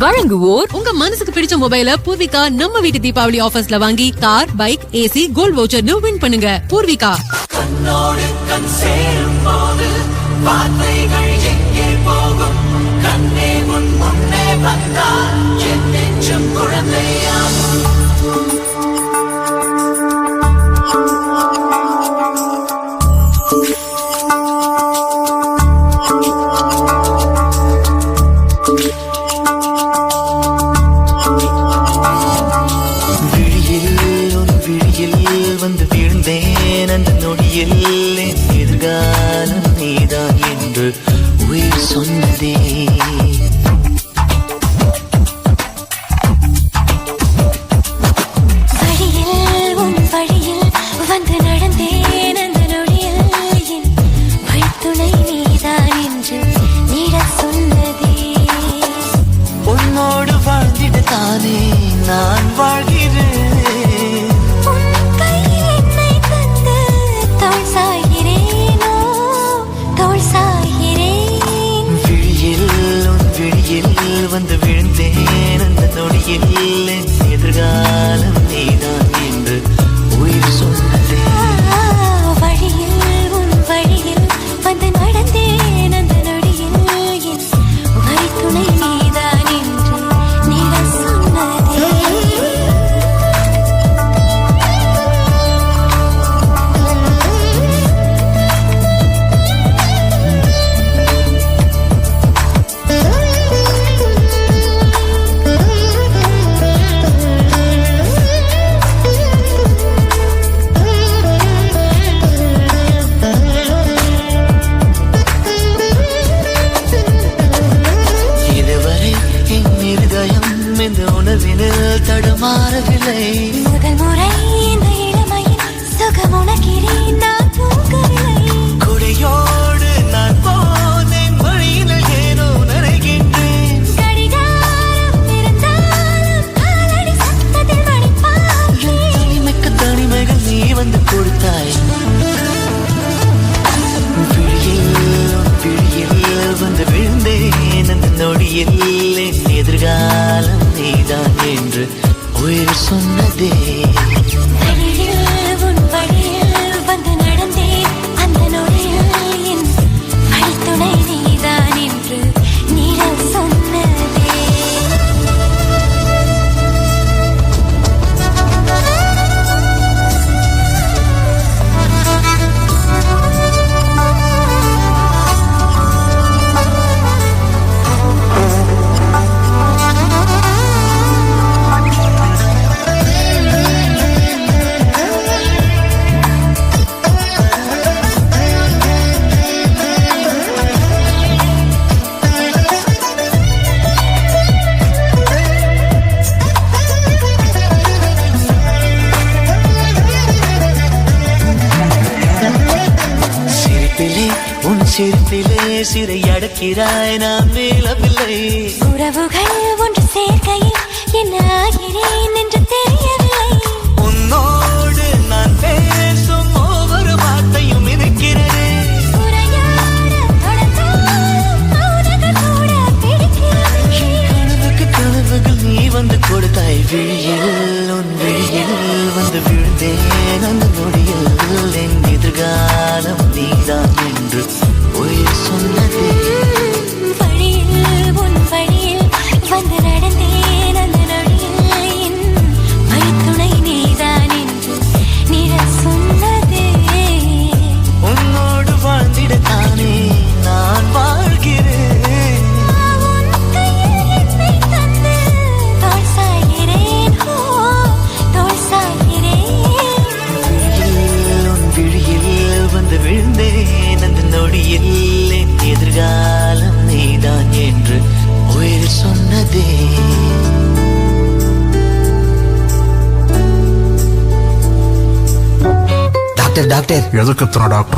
வழங்குவோர் உங்க மனசுக்கு பிடிச்ச மொபைல பூர்விகா நம்ம வீட்டு தீபாவளி ஆஃபர்ஸ்ல வாங்கி கார், பைக், ஏசி, கோல்ட் வவுச்சர்னு வின் பண்ணுங்க. பூர்விகா. கண்ணோடு கண் சேரும் போது வார்த்தைகள் எங்கே போகும்? கண்ணே உன் முன்னே வந்தால் என் நெஞ்சம் குழந்தையாகும். வந்து வீழ்ந்தேன் அந்த நொடியில் என் எதிர்காலம் நீதான் என்று உயிர் சொன்னதே. வழியில் உன் வழியில் வந்து நடந்தேன் அந்த நொடியில் என் வழித்துணை நீதான் என்று நீட சொன்னதே. உன்னோடு வாழ்ந்திட தானே நான் வாழ்கிறேன். வந்து விழுந்தேன் அந்த நொடியில் என் எதிர்காலம் நீதான் என்று உயிர் சொன்னதே. வழியில் உன் வழியில் வந்து நடந்தேன் அந்த நொடியில் என் வழித்துணை நீதான் என்று நீட சொன்னதே. இந்த உணர்வினில் தடுமாறவில்லை. முதல் முறை இந்த இளமையின் சுகம் உணக்கிறேன் நான் தூங்கவில்லை. கொடையோடு நான் போனேன் வழியினில் ஏனோ நனைகின்றேன். கடிகாரம் இருந்தாலும் காலடி சத்தத்தில் மணிப்பார்த்தேன். தனிமைக்கு தனிமைகள் நீ வந்து கொடுத்தாய். விழியில் வந்து விழுந்தேன் அந்த நொடியில் என் எதிர்காலம் நீதான் என்று உயிர் சொன்னதே. வழியில் உன் வழியில் வந்து நடந்தேன் அந்த நொடியில் என் வழித்துணை நீதான் என்று நீட சொன்னதே. உன் சிரிப்பிலே சிறை அடக்கிறாய் நான் மேலவில்லை. உறவுகள் ஒன்று சேர்க்கையில் என்ன ஆகிறேன் என்று தெரியவில்லை. உன்னோடு நான் பேசும் ஒவ்வொரு வார்த்தையும் இருக்கிறதே. கனவுக்கு கனவுகள் நீ வந்து கொடுத்தாய். விழியில் உன் விழியில் வந்து விழுந்தேன் அந்த நொடியில் என் எதிர்காலம் நீதான் என்று உயிர் சொன்னதே. வழியில் உன் வழியில் வந்து நடந்தேன் அந்த நொடியில் என் வழித்துணை நீதான் என்று நீட சொன்னதே. உன்னோடு வாழ்ந்திட தானே நான் வாழ்கிறேன். உன் கையில் என்னை தந்து தோள் சாய்கிறேன், தோள் சாய்கிறேன். உன் விழியில் வந்து விழுந்தேன் அந்த நொடியில் என் எதிர்காலம் நீதான் என்று உயிர் சொன்னதே. டாக்டர் டாக்டர் எதுக்கு டாக்டர்